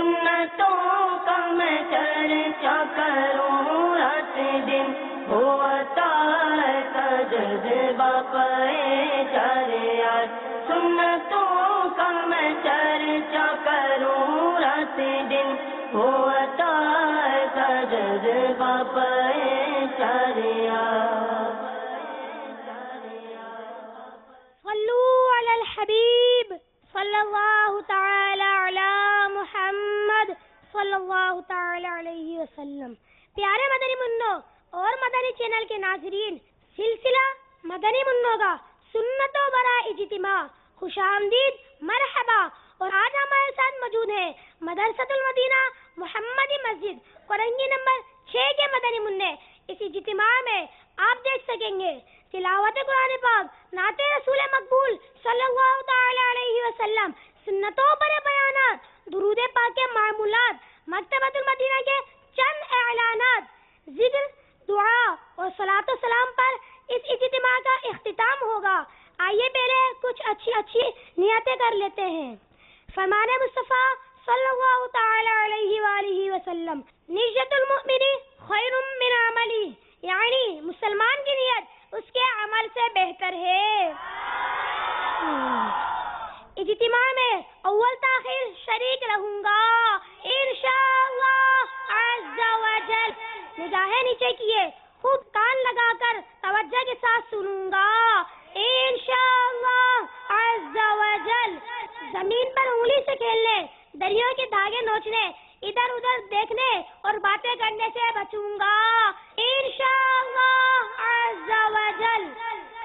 سنتوں کا میں چرچا کروں رات دن، ہوتا کا جذبہ پائے جارے یار، سنتوں کا میں چرچا کروں رات دن، ہوتا کا جذبہ پائے جارے یار۔ صلو علی الحبیب صلی اللہ تعالی علی محمد صلی اللہ تعالی علیہ وسلم۔ پیارے مدنی منوں اور مدنی چینل کے ناظرین، سلسلہ مدنی منوں کا سنتوں برائے اجتماع، خوش آمدید، مرحبا۔ اور آج ہمارے ساتھ موجود ہیں مدرسۃ المدینہ محمدی مسجد کورنگی نمبر 6 کے مدنی منع۔ اس اجتماع میں آپ دیکھ سکیں گے تلاوت قرآن پاک، نعت رسول مقبول صلی اللہ تعالی علیہ وسلم، سنتوں پر بیانات، درود پاک کے معمولات، مکتبۃ المدینہ کے چند اعلانات، ذکر، دعا اور صلاۃ و سلام پر اس اجتماع کا اختتام ہوگا۔ آئیے پہلے کچھ اچھی نیتیں کر لیتے ہیں۔ فرمان مصطفیٰ صلی اللہ تعالی علیہ وآلہ وسلم، نیت المؤمن خیر من عملی، یعنی مسلمان کی نیت اس کے عمل سے بہتر ہے۔ اجتماع میں اول تاخیر شریک رہوں گا انشاءاللہ عز و جل۔ نگاہیں نیچے کیے، خوب کان لگا کر توجہ کے ساتھ سنوں گا انشاءاللہ عز و جل۔ زمین پر انگلی سے کھیلنے، دریوں کے دھاگے نوچنے، ادھر ادھر دیکھنے اور باتیں کرنے سے بچوں گا انشاءاللہ عز و جل۔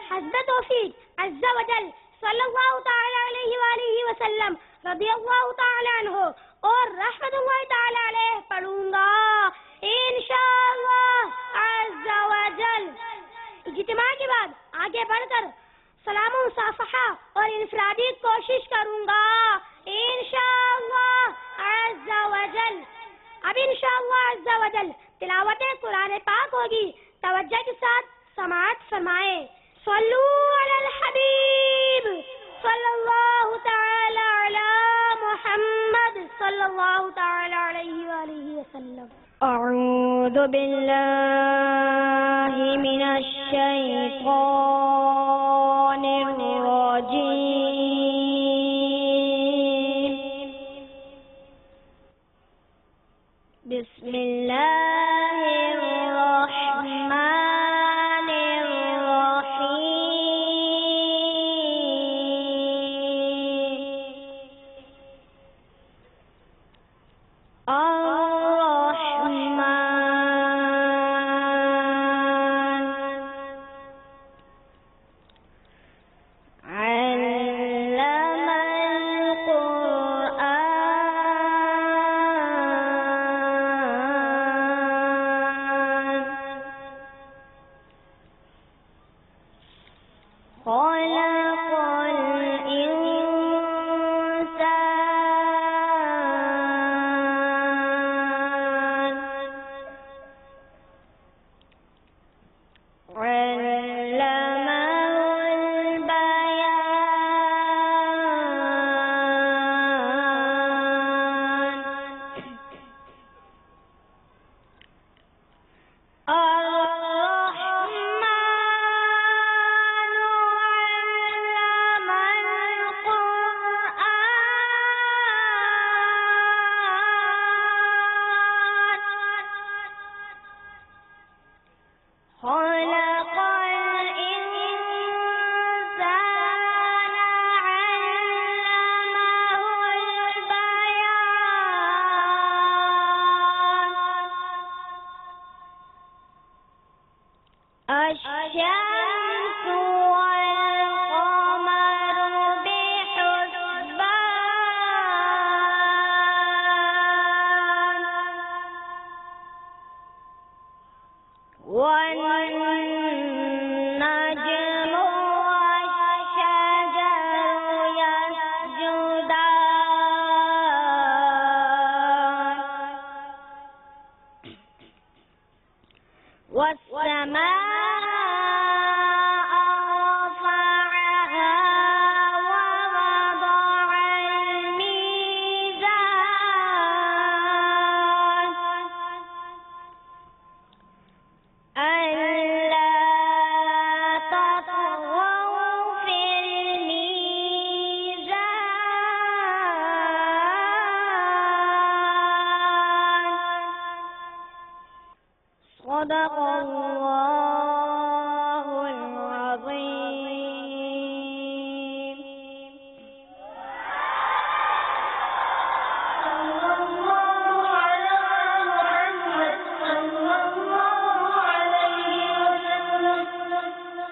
حسب توفیق عز و جل صلی اللہ تعالی علیہ وآلہ وسلم، رضی اللہ تعالی عنہ اور رحمت اللہ تعالی علیہ پڑھوں گا انشاءاللہ عز و جل۔ اجتماع کے بعد آگے بڑھ کر سلام و مصافحہ اور انفرادی کوشش کروں گا انشاءاللہ عز و جل۔ اب انشاءاللہ عز و جل تلاوت قرآن پاک ہوگی، توجہ کے ساتھ سماعت فرمائیں۔ صلو علی الحبیب صلی اللہ تعالی علی محمد صلی اللہ تعالی علیہ وآلہ وسلم۔ اعوذ باللہ من الشیطان الرجیم، بسم اللہ الرحمن الرحیم، صدق اللہ العظیم.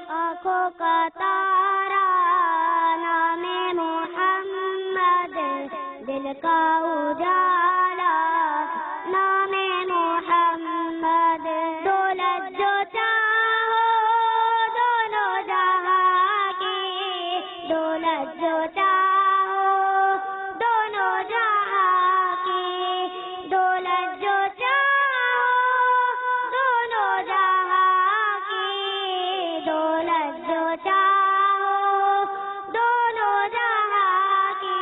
آنکھوں کا تارا نام محمد، دل کا اجالا نام محمد. دولت جو چاہو دونوں جہاں کی، دولت جو چاہو دونوں جہاں کی، دولت جو چاہو دونوں جہاں کی، دولت جو چاہو دونوں جہاں کی.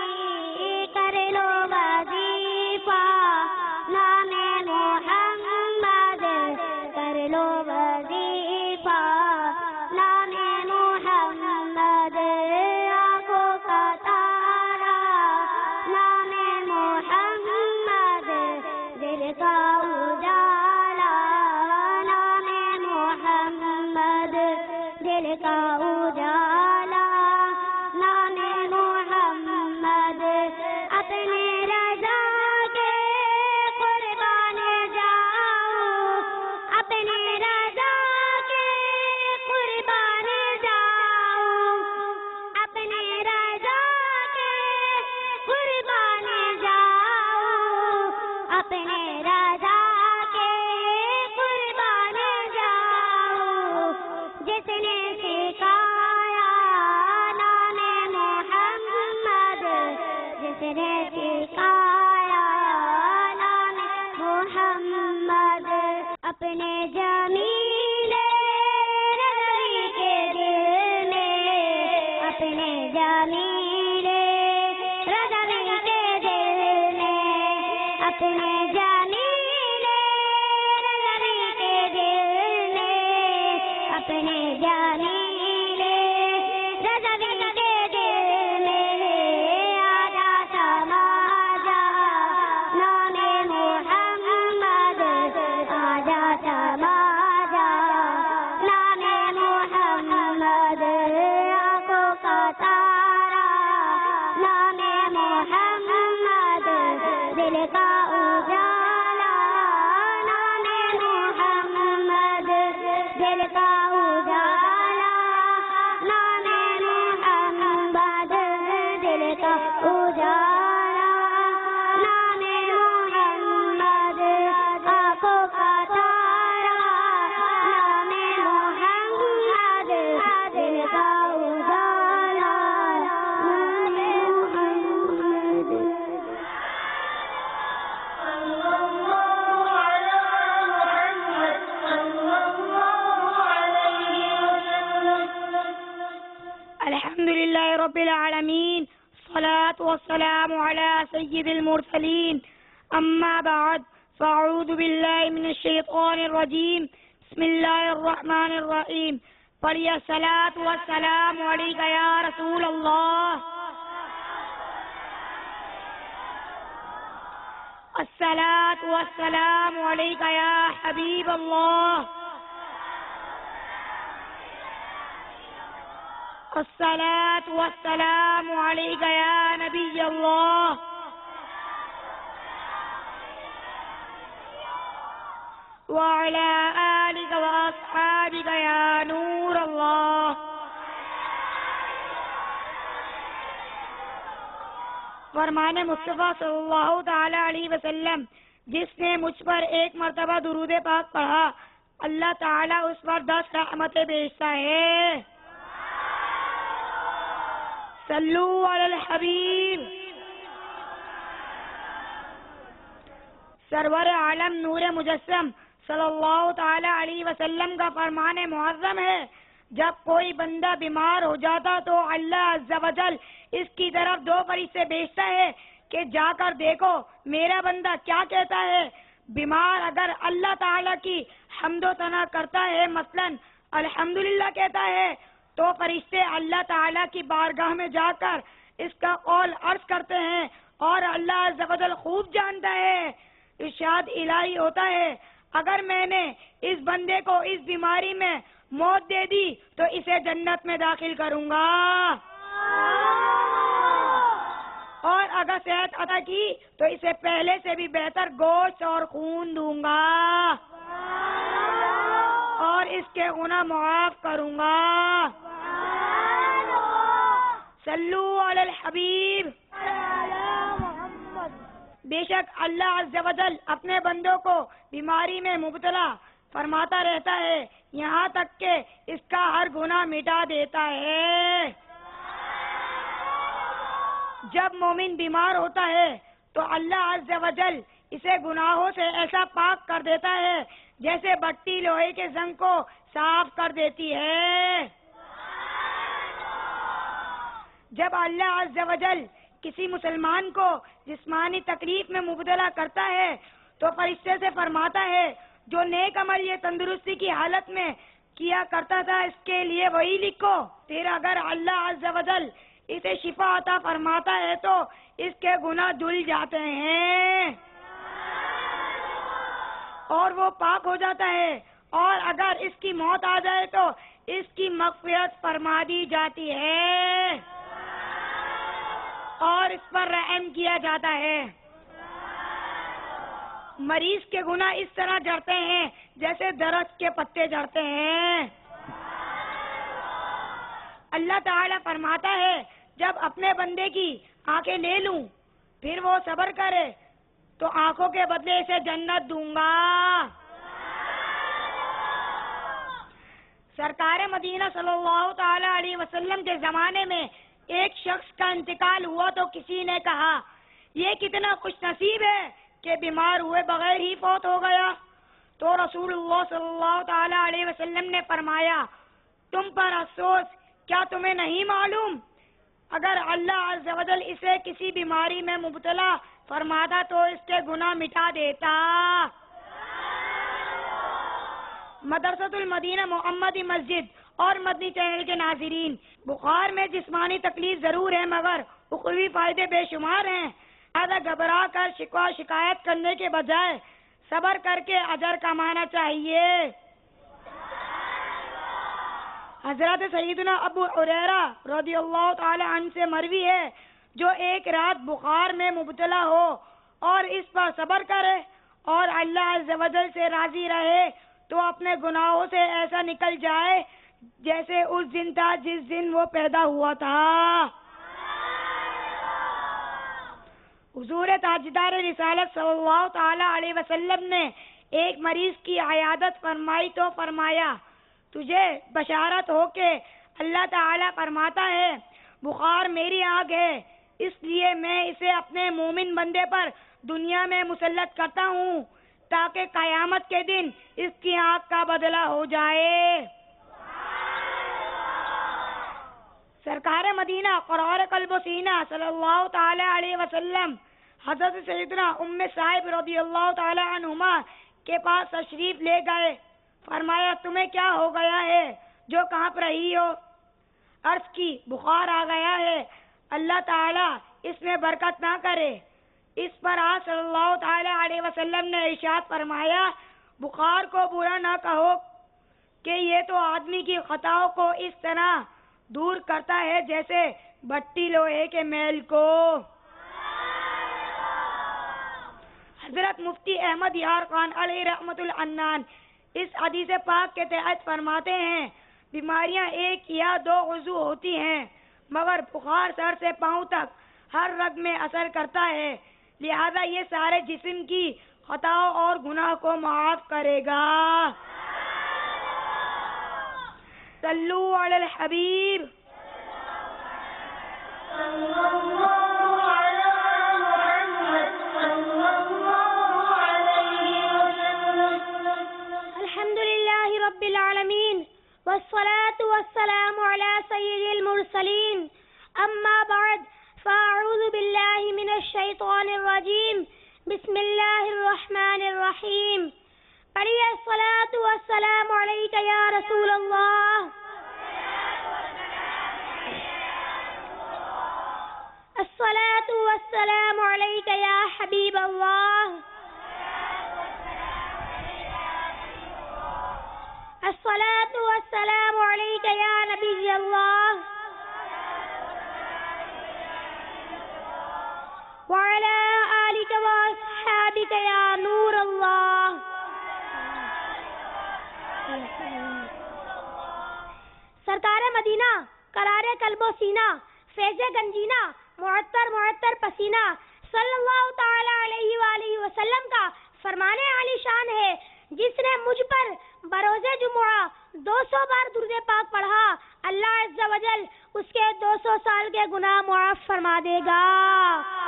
کر لو وظیفہ نام محمد، کر لو وظیفہ نام محمد. آنکھوں کا تارا نام محمد، دل کا اجالا نام محمد، دل کا اجالا نام محمد. اپنے رضا کے قربان جاؤ، اپنے رضا کے قربان جاؤ، اپنے رضا کے قربان جاؤ، اپنے رضا کے قربان جاؤ. جس نے سکھایا نام محمد، جس نے سکھایا نام محمد. اپنے جمیل رضوی کے دل میں، اپنے جمیل رضوی کے دل میں، اپنے جمیل رضوی کے دل میں، اپنے جمیل رضوی کے دل میں. آجا سما جا نام محمد، آجا سما جا نام محمد. آنکھوں کا تارا نام محمد، دل کا اجالا نام محمد، دل کا اجالا نام محمد، دل کا اجالا نام محمد. آنکھوں کا تارا نام محمد، دل کا اجالا نام محمد. الحمد للہ رب العالمین، الصلاة والسلام على سید المرسلین. اما بعد، فاعوذ باللہ من الشیطان الرجیم. بسم اللہ الرحمن الرحیم. پڑھیے الصلاة والسلام علیکہ یا رسول اللہ، الصلاة والسلام علیکہ یا حبیب اللہ، الصلاة والسلام علیکہ یا نبی اللہ، وعلى آلك وأصحابك يا نور الله. فرمان مصطفیٰ صلی اللہ تعالی علیہ وسلم، جس نے مجھ پر ایک مرتبہ درود پاک پڑھا، اللہ تعالیٰ اس پر 10 رحمتیں بھیجتا ہے. صلو علی الحبیب. سرور عالم نور مجسم صلی اللہ تعالی علیہ وسلم کا فرمان معظم ہے، جب کوئی بندہ بیمار ہو جاتا تو اللہ عز و جل اس کی طرف 2 فرشتے بھیجتا ہے کہ جا کر دیکھو میرا بندہ کیا کہتا ہے. بیمار اگر اللہ تعالیٰ کی حمد و ثنا کرتا ہے، مثلا الحمدللہ کہتا ہے، تو فرشتے اللہ تعالیٰ کی بارگاہ میں جا کر اس کا قول عرض کرتے ہیں، اور اللہ عز و جل خوب جانتا ہے. ارشاد الہی ہوتا ہے، اگر میں نے اس بندے کو اس بیماری میں موت دے دی تو اسے جنت میں داخل کروں گا، اور اگر صحت عطا کی تو اسے پہلے سے بھی بہتر گوشت اور خون دوں گا، اور اس کے گناہ معاف کروں گا۔ صلو علی الحبیب۔ بے شک اللہ عز و جل اپنے بندوں کو بیماری میں مبتلا فرماتا رہتا ہے یہاں تک کہ اس کا ہر گناہ مٹا دیتا ہے۔ جب مومن بیمار ہوتا ہے تو اللہ عز و جل اسے گناہوں سے ایسا پاک کر دیتا ہے جیسے بٹی لوہے کے زنگ کو صاف کر دیتی ہے۔ جب اللہ عز و جل کسی مسلمان کو جسمانی تکلیف میں مبتلا کرتا ہے تو فرشتے سے فرماتا ہے جو نیک عمل یہ تندرستی کی حالت میں کیا کرتا تھا اس کے لیے وہی لکھو۔ پھر اگر اللہ عز و جل اسے شفا عطا فرماتا ہے تو اس کے گناہ دھل جاتے ہیں اور وہ پاک ہو جاتا ہے، اور اگر اس کی موت آ جائے تو اس کی مغفرت فرما دی جاتی ہے اور اس پر رحم کیا جاتا ہے۔ مریض کے گناہ اس طرح جھڑتے ہیں جیسے درخت کے پتے جھڑتے ہیں۔ اللہ تعالیٰ فرماتا ہے جب اپنے بندے کی آنکھیں لے لوں پھر وہ صبر کرے تو آنکھوں کے بدلے اسے جنت دوں گا۔ سرکار مدینہ صلی اللہ تعالی علیہ وسلم کے زمانے میں ایک شخص کا انتقال ہوا تو کسی نے کہا یہ کتنا خوش نصیب ہے کہ بیمار ہوئے بغیر ہی فوت ہو گیا، تو رسول اللہ صلی اللہ تعالی علیہ وسلم نے فرمایا تم پر افسوس، کیا تمہیں نہیں معلوم اگر اللہ عز و جل اسے کسی بیماری میں مبتلا فرماتا تو اس کے گناہ مٹا دیتا۔ مدرسۃ المدینہ محمدی مسجد اور مدنی چینل کے ناظرین، بخار میں جسمانی تکلیف ضرور ہے مگر اخروی فائدے بے شمار ہیں، لہذا گھبرا کر شکوہ شکایت کرنے کے بجائے صبر کر کے اجر کمانا چاہیے۔ حضرت سیدنا ابو ہریرہ رضی اللہ تعالی عنہ سے مروی ہے جو ایک رات بخار میں مبتلا ہو اور اس پر صبر کرے اور اللہ عز و جل سے راضی رہے تو اپنے گناہوں سے ایسا نکل جائے جیسے اس دن تھا جس دن وہ پیدا ہوا تھا۔ حضور تاجدار رسالت صلی اللہ تعالی علیہ وسلم نے ایک مریض کی عیادت فرمائی تو فرمایا تجھے بشارت ہو کہ اللہ تعالیٰ فرماتا ہے بخار میری آگ ہے، اس لیے میں اسے اپنے مومن بندے پر دنیا میں مسلط کرتا ہوں تاکہ قیامت کے دن اس کی آگ کا بدلہ ہو جائے۔ سرکار مدینہ قرار قلب و سینہ صلی اللہ تعالی علیہ وسلم حضرت سیدنا ام صاحب رضی اللہ تعالی عنہما کے پاس تشریف لے گئے، فرمایا تمہیں کیا ہو گیا ہے جو کانپ رہی ہو؟ عرض کی بخار آ گیا ہے، اللہ تعالیٰ اس میں برکت نہ کرے۔ اس پر آپ صلی اللہ تعالی علیہ وسلم نے ارشاد فرمایا بخار کو برا نہ کہو کہ یہ تو آدمی کی خطاؤں کو اس طرح دور کرتا ہے جیسے بٹی لوہے کے میل کو۔ حضرت مفتی احمد یار خان علیہ رحمت العنان اس حدیث پاک کے تحت فرماتے ہیں بیماریاں ایک یا دو عضو ہوتی ہیں مگر بخار سر سے پاؤں تک ہر رگ میں اثر کرتا ہے، لہذا یہ سارے جسم کی خطاؤں اور گناہ کو معاف کرے گا۔ صلو علی الحبیب۔ رب العالمین والصلاة والسلام على سید المرسلین، اما بعد فاعوذ باللہ من الشیطان الرجیم، بسم اللہ الرحمن الرحیم۔ پڑھیے الصلاة والسلام علیک یا رسول اللہ، الصلاة والسلام علیک یا حبیب اللہ، بك يا نور الله. سرکار مدینہ قرار قلب و سینہ فیض گنجینہ معطر پسینہ صلی اللہ تعالی علیہ وآلہ وسلم کا فرمان عالی شان ہے، جس نے مجھ پر بروز جمعہ 200 بار درود پاک پڑھا، اللہ عز و جل اس کے 200 سال کے گناہ معاف فرما دے گا.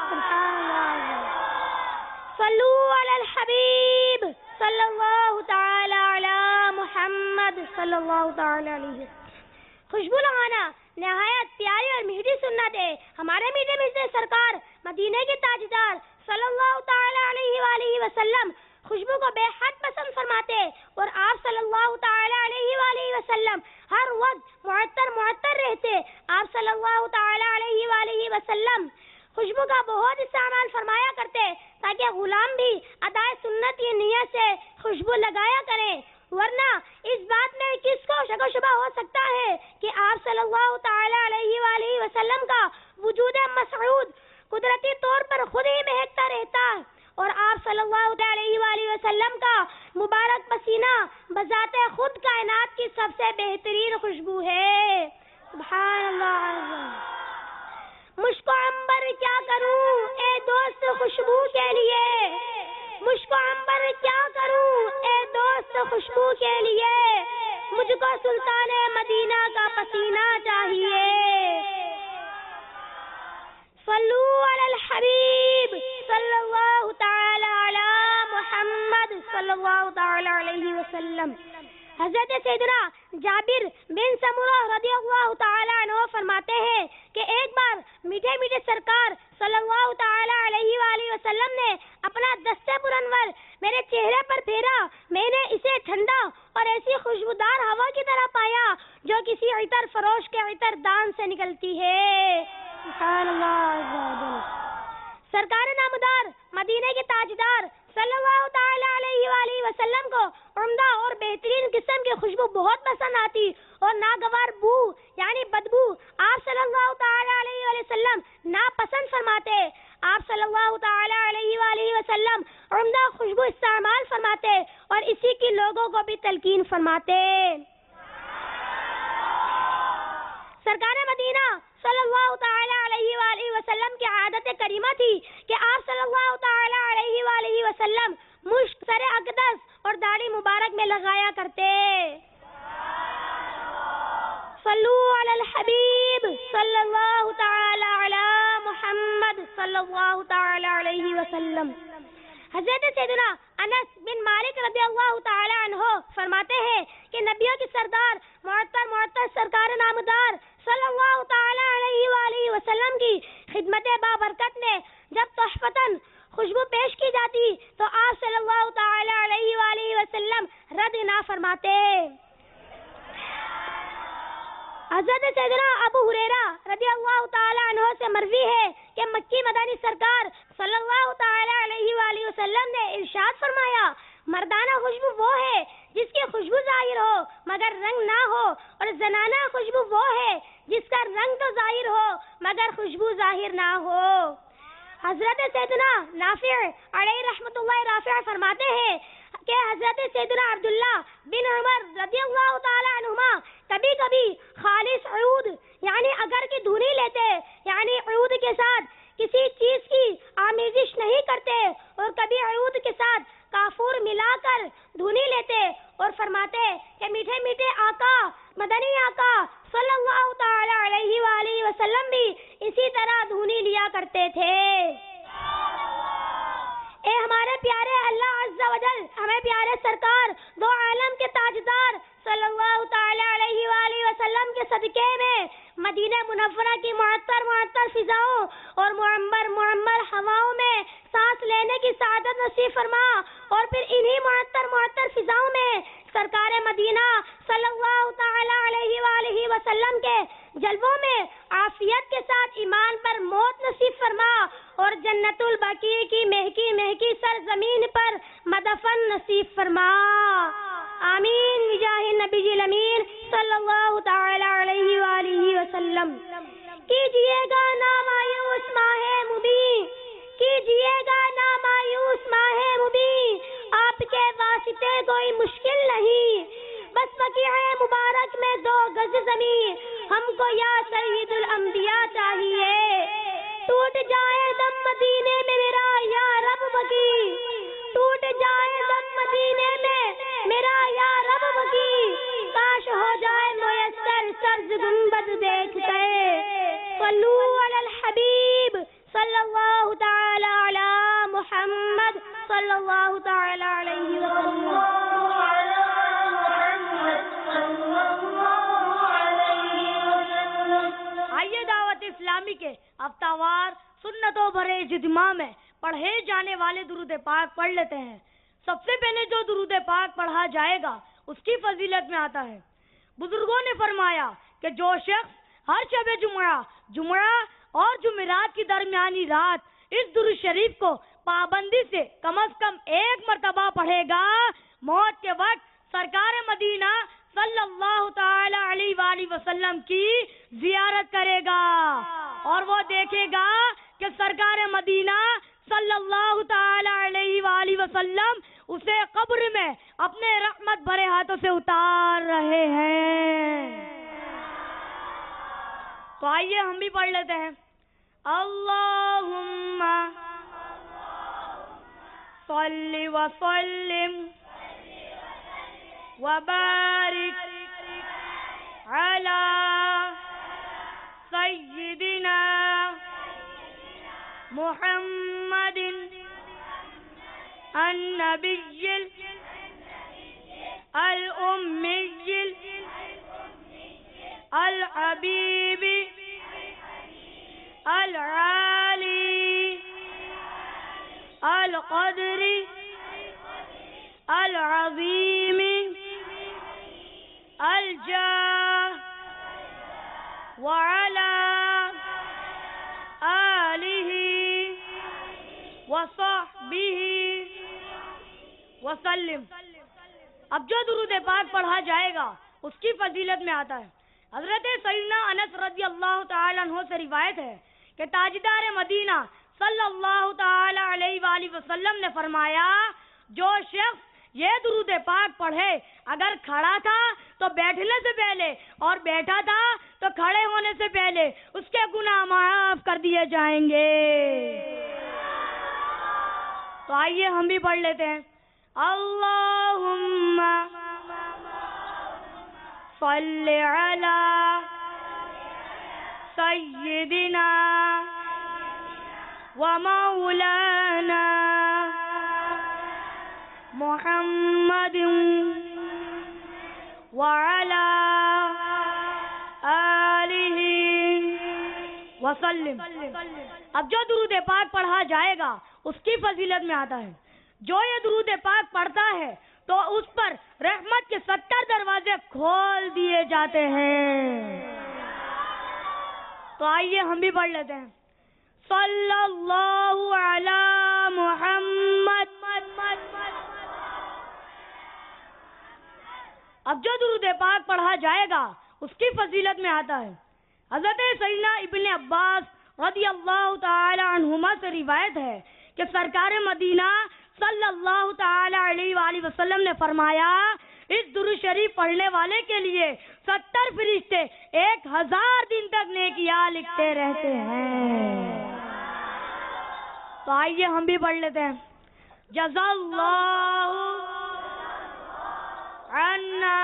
سبحان اللہ. صلو علی الحبیب صلی اللہ تعالی علی محمد صلی اللہ تعالی علیہ وسلم. خوشبو لگانا نہایت پیاری اور میٹھی سنت ہے. ہمارے میٹھے میٹھے سرکار مدینے کے تاجدار صلی اللہ تعالی علیہ وآلہ وسلم خوشبو کو بے حد پسند فرماتے، اور آپ صلی اللہ تعالی علیہ وآلہ وسلم ہر وقت معطر رہتے. آپ صلی اللہ تعالی علیہ وآلہ وسلم خوشبو کا بہت استعمال فرمایا کرتے، تاکہ غلام بھی ادائے سنت کی نیت سے خوشبو لگایا کریں. ورنہ اس بات میں کس کو شک و شبہ ہو سکتا ہے کہ آپ صلی اللہ تعالی علیہ وآلہ وسلم کا وجود مسعود قدرتی طور پر خود ہی مہکتا رہتا، اور آپ صلی اللہ علیہ وآلہ وسلم کا مبارک پسینہ بذات خود کائنات کی سب سے بہترین خوشبو ہے. سبحان اللہ. مشک و عنبر کیا کروں اے دوست خوشبو کے لیے، مشک و عنبر کیا کروں اے دوست خوشبو کے لیے، مجھ کو سلطان مدینہ کا پسینہ چاہیے. صلو علی الحبیب صلی اللہ تعالی علی محمد صلی اللہ تعالی علیہ وسلم. حضرت سیدنا جابر بن سمرہ رضی اللہ تعالی عنہ فرماتے ہیں کہ ایک بار میٹھے میٹھے سرکار صلی اللہ تعالی علیہ وآلہ وسلم نے اپنا دست پر انور میرے چہرے پر پھیرا. میں نے اسے ٹھنڈا اور ایسی خوشبودار ہوا کی طرح پایا جو کسی عطر فروش کے عطر دان سے نکلتی ہے. سبحان اللہ. سرکار نامدار مدینے کے تاجدار صلی اللہ تعالی علیہ وآلہ وسلم کو عمدہ اور بہترین قسم کی خوشبو بہت پسند آتی، اور ناگوار بو یعنی بدبو آپ صلی اللہ تعالی علیہ وآلہ وسلم ناپسند فرماتے. آپ صلی اللہ تعالی علیہ وآلہ وسلم عمدہ خوشبو استعمال فرماتے اور اسی کی لوگوں کو بھی تلقین فرماتے. سرکار مدینہ صلی اللہ تعالی علیہ وآلہ وسلم کی عادت کریمہ تھی کہ آپ صلی اللہ تعالی علیہ وآلہ وسلم مشک سر اقدس اور داڑھی مبارک میں لگایا کرتے. صلو علی الحبیب صلی اللہ تعالی علی محمد صلی اللہ تعالی علیہ وسلم. حضرت سیدنا انس بن مالک رضی اللہ تعالی عنہ فرماتے ہیں کہ نبیوں کی سردار معطر سرکار نامدار صلی اللہ تعالی علیہ وآلہ وسلم کی خدمت بابرکت میں جب تحفتاً خوشبو پیش کی جاتی تو آپ صلی اللہ تعالی علیہ وآلہ وسلم رد نہ فرماتے. حضرت سیدنا ابو ہریرہ رضی اللہ تعالی عنہ سے مروی ہے کہ مکی مدنی سرکار صلی اللہ تعالی علیہ وآلہ وسلم نے ارشاد فرمایا، مردانہ خوشبو وہ ہے جس کی خوشبو ظاہر ہو مگر رنگ نہ ہو، اور زنانہ خوشبو وہ ہے جس کا رنگ تو ظاہر ہو مگر خوشبو ظاہر نہ ہو. حضرت سیدنا نافع علیہ رحمۃ اللہ رافع فرماتے ہیں کہ حضرت سیدنا عبداللہ بن عمر رضی اللہ تعالی عنہما کبھی کبھی خالص عود یعنی اگر کی دھونی لیتے، یعنی عود کے ساتھ کسی چیز کی آمیزش نہیں کرتے، اور کبھی عود کے ساتھ کافور ملا کر دھونی لیتے، اور فرماتے کہ میٹھے میٹھے آقا مدنی آقا صلی اللہ تعالی علیہ وآلہ وسلم بھی اسی طرح دھونی لیا کرتے تھے. اے ہمارے پیارے اللہ عز و جل ہمیں پیارے سرکار دو عالم کے تاجدار صلی اللہ تعالی علیہ وآلہ وسلم کے صدقے میں مدینہ منورہ کی معطر فضاؤں اور معمر ہواؤں میں سانس لینے کی سعادت نصیب فرما، اور پھر انہی معطر فضاؤں میں سرکار مدینہ صلی اللہ تعالی علیہ وآلہ وسلم کے جلووں میں عافیت کے ساتھ ایمان پر موت نصیب فرما، اور جنت البقیع کی مہکی سرزمین پر مدفن نصیب فرما. آمین بجاہ النبی الامین صلی اللہ تعالی علیہ وآلہ وسلم. کیجئے گا نا مایوس ماہ مبین، کیجئے گا نا مایوس ماہ میں کوئی مشکل نہیں، بس بقیع مبارک میں 2 گز زمین ہم کو یا سید الانبیاء چاہیے۔ ٹوٹ جائے دم مدینے میں میرا یا رب بکی، ٹوٹ جائے دم مدینے میں میرا یا رب بکی، کاش ہو جائے میسر سبز گنبد دیکھ کے۔ صلو علی الحبیب صلی اللہ تعالی علی محمد صلی اللہ تعالی علیہ وسلم۔ آئیے دعوت اسلامی کے ہفتہ وار سنتوں بھرے اجتماع میں پڑھے جانے والے درود پاک پڑھ لیتے ہیں۔ سب سے پہلے جو درود پاک پڑھا جائے گا اس کی فضیلت میں آتا ہے، بزرگوں نے فرمایا کہ جو شخص ہر شب جمعہ اور جمعرات کی درمیانی رات اس درود شریف کو پابندی سے کم از کم 1 مرتبہ پڑھے گا، موت کے وقت سرکار مدینہ صلی اللہ تعالی علیہ وآلہ وسلم کی زیارت کرے گا اور وہ دیکھے گا کہ سرکار مدینہ صلی اللہ تعالی علیہ وآلہ وسلم اسے قبر میں اپنے رحمت بھرے ہاتھوں سے اتار رہے ہیں۔ تو آئیے ہم بھی پڑھ لیتے ہیں۔ اللہم صلی وسلم وبارک علی سیدنا محمد النبی الأمی الحبیب العالی القدر العظیم الجاہ وعلی آلہ وصحبہ وسلم۔ اب جو درود پاک پڑھا جائے گا اس کی فضیلت میں آتا ہے، حضرت سیدنا انس رضی اللہ تعالی عنہ سے روایت ہے کہ تاجدار مدینہ صلی اللہ تعالی علیہ وآلہ وسلم نے فرمایا، جو شخص یہ درود پاک پڑھے اگر کھڑا تھا تو بیٹھنے سے پہلے اور بیٹھا تھا تو کھڑے ہونے سے پہلے اس کے گناہ معاف کر دیے جائیں گے۔ تو آئیے ہم بھی پڑھ لیتے ہیں۔ اللہم صلی علی سیدنا ومولانا محمد وعلی آلہ وسلم۔ اب جو درود پاک پڑھا جائے گا اس کی فضیلت میں آتا ہے، جو یہ درود پاک پڑھتا ہے تو اس پر رحمت کے 70 دروازے کھول دیے جاتے ہیں۔ تو آئیے ہم بھی پڑھ لیتے ہیں۔ صلی اللہ علی محمد۔ اب جو درود پاک پڑھا جائے گا اس کی فضیلت میں آتا ہے، حضرت سیدنا ابن عباس رضی اللہ تعالی عنہما سے روایت ہے کہ سرکار مدینہ صلی اللہ تعالی علیہ وآلہ وسلم نے فرمایا، اس درود شریف پڑھنے والے کے لیے 70 فرشتے 1000 دن تک نیکیاں لکھتے رہتے ہیں۔ تو آئیے ہم بھی پڑھ لیتے ہیں۔ جزا اللہ عنا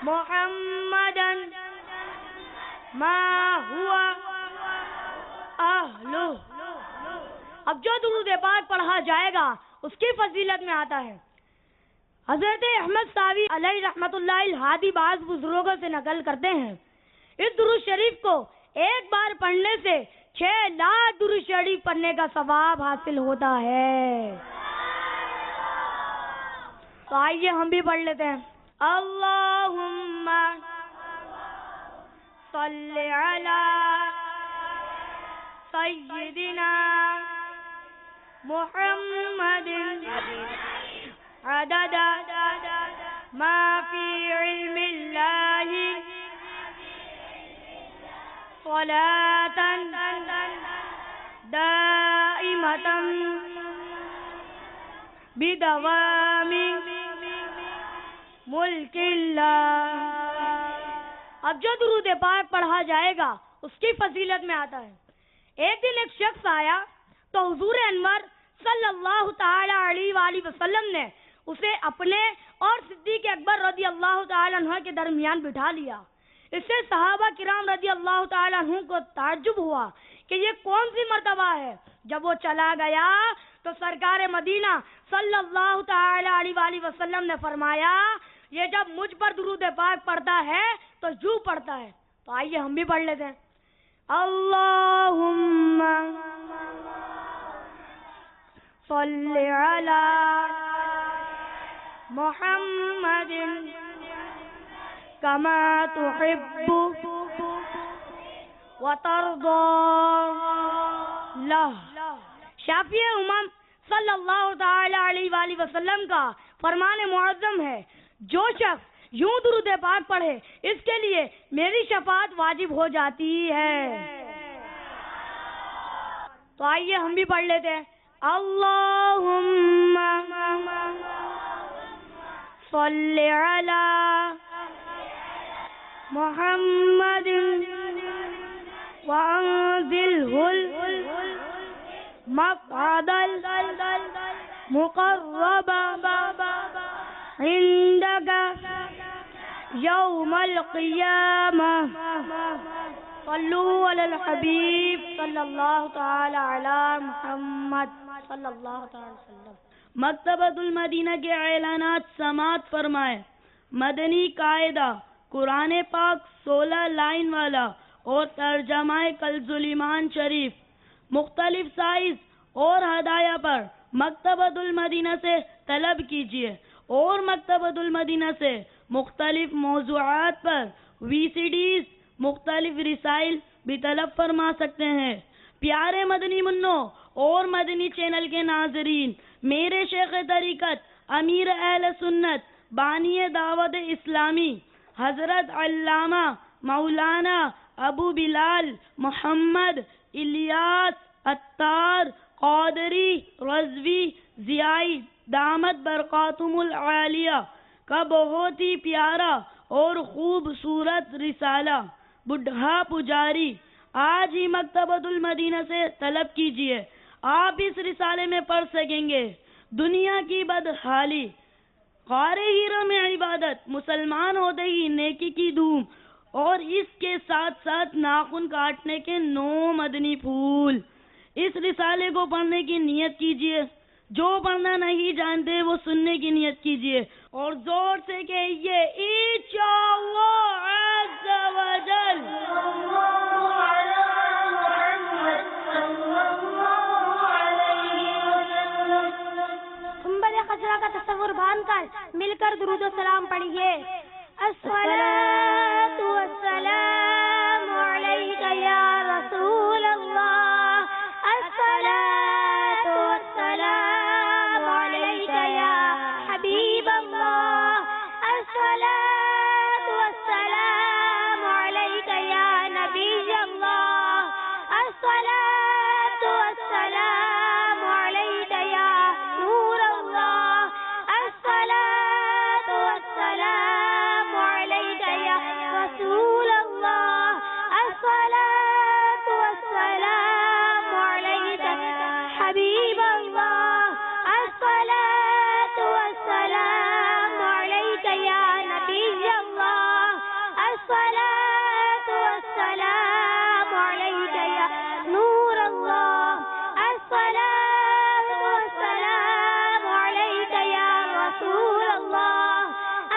محمدا ما ہوا اہلہ۔ اب جو درود پاک پڑھا جائے گا اس کی فضیلت میں آتا ہے، حضرت احمد ساوی علیہ رحمت اللہ الہادی بعض بزرگوں سے نقل کرتے ہیں، اس درود شریف کو ایک بار پڑھنے سے 6 لاکھ درود شریف پڑھنے کا ثواب حاصل ہوتا ہے۔ تو آئیے ہم بھی پڑھ لیتے ہیں۔ اللہم صلی علی سیدنا محمد عدد ما فی علم اللہ صلاة دائمة بدوام ملک اللہ. اب جو درود پاک پڑھا جائے گا اس کی فضیلت میں آتا ہے. ایک دن ایک شخص آیا تو حضور انور صلی اللہ تعالی علیہ وآلہ وسلم نے اسے اپنے اور صدیق اکبر رضی اللہ تعالی عنہ کے درمیان بٹھا لیا. اس سے صحابہ کرام رضی اللہ تعالی عنہ کو تعجب ہوا کہ یہ کون سی مرتبہ ہے. جب وہ چلا گیا تو سرکار مدینہ صلی اللہ تعالی علیہ وآلہ وسلم نے فرمایا یہ جب مجھ پر درود پاک پڑھتا ہے تو یوں پڑھتا ہے. تو آئیے ہم بھی پڑھ لیتے ہیں. اللہم صلی علی محمد کما تحب وترضى لہ. شافی امم صلی اللہ تعالی علیہ وآلہ وسلم کا فرمان معظم ہے جو شخص یوں درود پاک پڑھے اس کے لیے میری شفاعت واجب ہو جاتی ہے. تو آئیے ہم بھی پڑھ لیتے ہیں. اللہم صلی علی محمد وانزلہ المقعد المقرب عندک یوم القیامہ. صلو علی الحبیب صلی اللہ تعالی علی محمد صلی اللہ تعالی وسلم. مکتبۃ المدینہ کے اعلانات سماعت فرمائے. مدنی قاعدہ قرآن پاک 16 لائن والا اور ترجمہ کنز ایمان شریف مختلف سائز اور ہدایہ پر مکتبۃ المدینہ سے طلب کیجیے اور مکتبۃ المدینہ سے مختلف موضوعات پر VCDs مختلف رسائل بھی طلب فرما سکتے ہیں. پیارے مدنی منوں اور مدنی چینل کے ناظرین، میرے شیخ طریقت امیر اہل سنت بانی دعوت اسلامی حضرت علامہ مولانا ابو بلال محمد الیاس عطار قادری رضوی ضیائی دامت برکاتہم العالیہ کا بہت ہی پیارا اور خوبصورت رسالہ بڈھا پجاری آج ہی مکتبۃ المدینہ سے طلب کیجیے. آپ اس رسالے میں پڑھ سکیں گے دنیا کی بدحالی، غار ہیرا میں عبادت، مسلمان ہوتے ہی نیکی کی دھوم، اور اس کے ساتھ ساتھ ناخن کاٹنے کے 9 مدنی پھول. اس رسالے کو پڑھنے کی نیت کیجیے. جو پڑھنا نہیں جانتے وہ سننے کی نیت کیجیے اور زور سے کہیے انشاءاللہ عز وجل. گنبد خضرا کا تصور باندھ کر مل کر درود و سلام پڑھیے. الصلاۃ والسلام علیک یا رسول اللہ، الصلاۃ والسلام علیک یا حبیب اللہ، الصلاۃ والسلام علیک یا نبی اللہ، الصلاۃ والسلام علیک یا نور اللہ، الصلاۃ والسلام علیک یا رسول اللہ، الصلاۃ والسلام علیک حبیب اللہ، الصلاۃ والسلام علیک یا نبی اللہ، الصلاۃ والسلام علیک یا نور اللہ، الصلاۃ والسلام علیک یا رسول اللہ،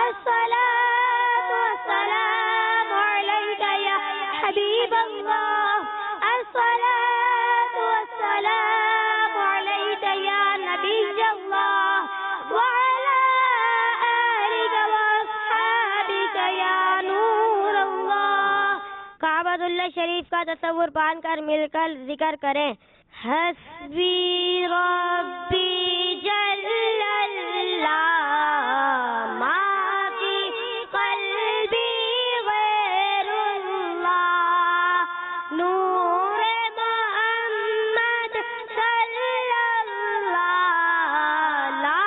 الصلاۃ والسلام علیک یا حبیب اللہ، الصلاۃ والسلام علیک یا نبی اللہ، وعلی آلک واصحابک یا نور اللہ. کعبۃ اللہ شریف کا تصور باندھ کر مل کر ذکر کریں. حسبی ربی جل اللہ ما فی قلبی غیر اللہ، نور محمد صلی اللہ لا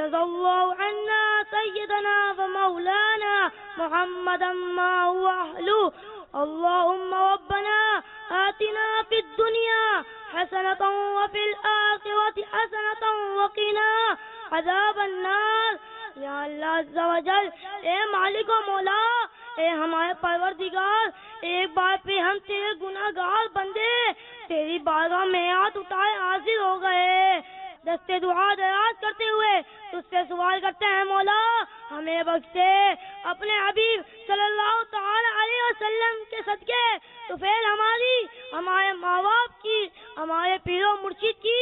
جزا الله عنا سيدنا ومولانا محمدا ما هو أهله. اللهم ربنا آتنا في الدنيا حسنة وفي الآخرة حسنة وقنا عذاب النار. یا اللہ عز و جل، اے مالک و مولا، اے ہمارے پروردگار، ایک بار پھر ہم تیرے گناہگار بندے تیری بارگاہ میں ہاتھ اٹھائے حاضر ہو گئے، دستے دعا دراز کرتے ہوئے تجھ سے سوال کرتے ہیں مولا ہمیں بخش دے. اپنے حبیب صلی اللہ تعالی علیہ وسلم کے صدقے تو پھر ہماری، ہمارے ماں باپ کی، ہمارے پیر و مرشد کی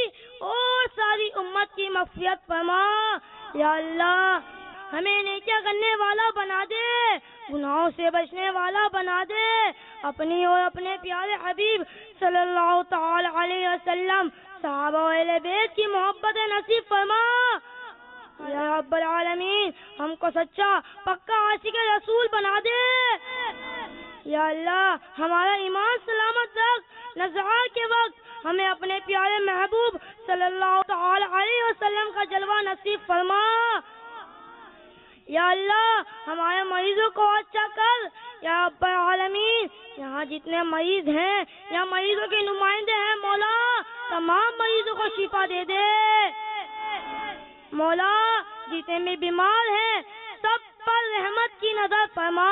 اور ساری امت کی مغفرت فرما. یا اللہ ہمیں نیکیاں کرنے والا بنا دے، گناہوں سے بچنے والا بنا دے، اپنی اور اپنے پیارے حبیب صلی اللہ تعالی علیہ وسلم صحابہ و اہل بیت کی محبت نصیب فرما. یا رب العالمین ہم کو سچا پکا عاشق رسول بنا دے. یا اللہ ہمارا ایمان سلامت رکھ، نزعہ کے وقت ہمیں اپنے پیارے محبوب صلی اللہ تعالی علیہ وسلم کا جلوہ نصیب فرما. یا اللہ ہمارے مریضوں کو اچھا کر. یا رب العالمین یہاں جتنے مریض ہیں یا مریضوں کے نمائندے ہیں مولا تمام مریضوں کو شفا دے دے. مولا جتنے بھی بیمار ہیں سب پر رحمت کی نظر فرما.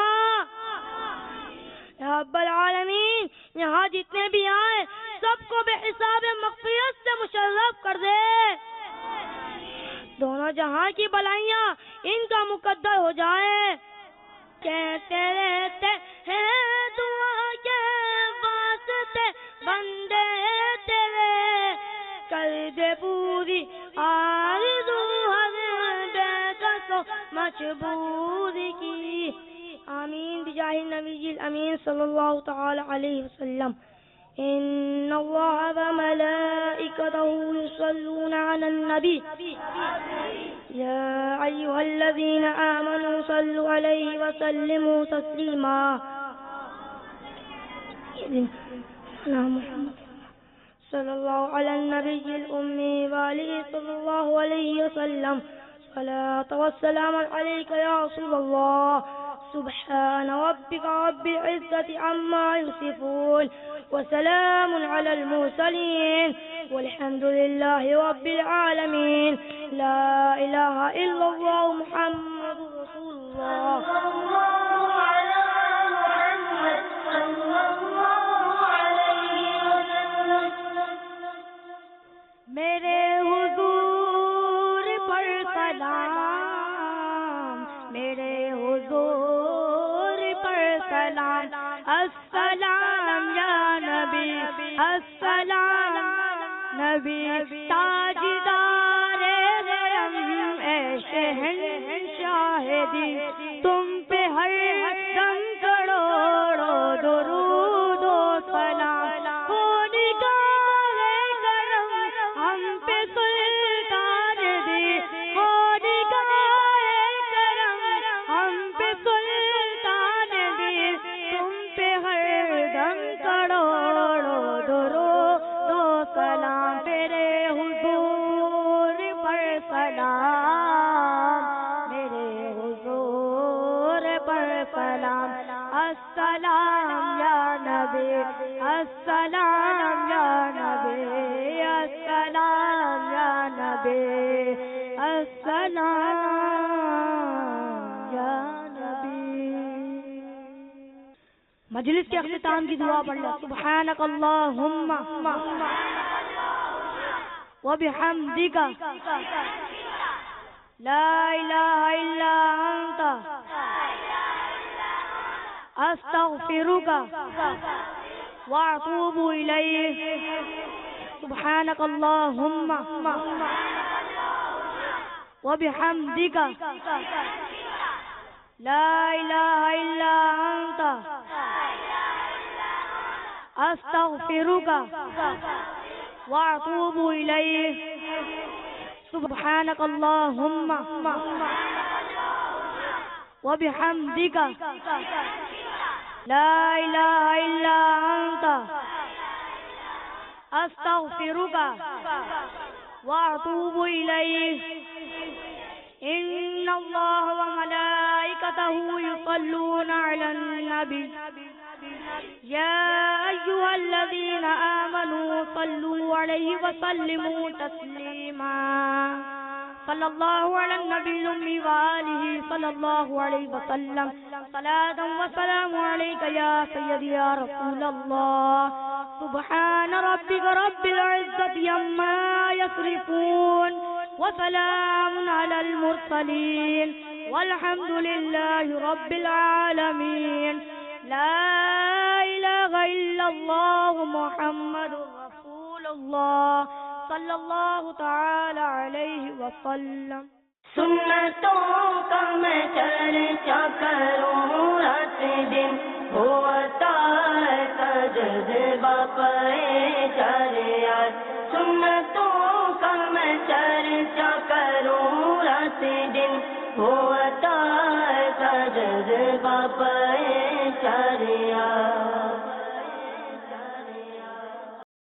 یا رب العالمین یہاں جتنے بھی آئے سب کو بے حساب مغفرت سے مشرف کر دے. دونوں جہاں کی بلائیاں ان کا مقدر ہو جائیں. کہتے رہتے ہیں دعا کے واسطے بندے تیرے، کر دے پوری آرزو ہر بے کس و مجبور کی. آمین بجاہ النبی الامین صلی اللہ تعالی علیہ وسلم. ان اللہ وملائکتہ یصلون علی النبی یا ایھا الذین آمنوا صلوا علیہ وسلموا تسلیما. محمد صلی اللہ علی النبی الامی وآلہ صلی اللہ علیہ وسلم. صلاة والسلام علیک یا رسول اللہ. سبحان ربك رب العزة عما يصفون وسلام على المرسلين والحمد لله رب العالمين. لا إله إلا الله محمد رسول الله. میرے حضور پر سلام، میرے حضور پر سلام. السلام یا نبی، السلام نبی تاجدار رحم اے شہنشاہ دین. تم پہ ہر دم کروڑوں درود و سلام. ہونے کا کرم ہم پہ سلطان دی، ہونے کا کرم ہم پہ سلطان دی. تم پہ ہر دم کروڑوں درود و سلام. میرے حضور پر سلام، میرے حضور پر سلام. السلام یا نبی، السلام یا نبی، السلام یا نبی، السلام یا نبی. مجلس کے اختتام کی دعا پڑھ لیں. سبحانک اللہم وبحمدک لا الہ الا انت استغفرک واتوب الیک. سبحانک اللہم وبحمدک لا الہ الا انت استغفرک واتوب الیک. سبحانک اللہم وبحمدک لا الہ الا انت استغفرک واتوب الیک. إن الله وملائكته يصلون على النبي يا أيها الذين آمنوا صلوا عليه وسلموا تسليما صلى الله على النبي الأمي وآله صلى الله عليه وسلم صلاة وسلام عليك يا سيدي يا رسول الله سبحان ربك رب العزة عما يصفون وسلام على المرسلين والحمد لله رب العالمين لا إله إلا الله محمد رسول الله صلی اللہ تعالی علیہ وسلم. سنتوں کا میں چرچا کروں رات دن ہوتا ہے جذبہ پائے چار سنتوں کا میں چرچا کروں رات دن ہو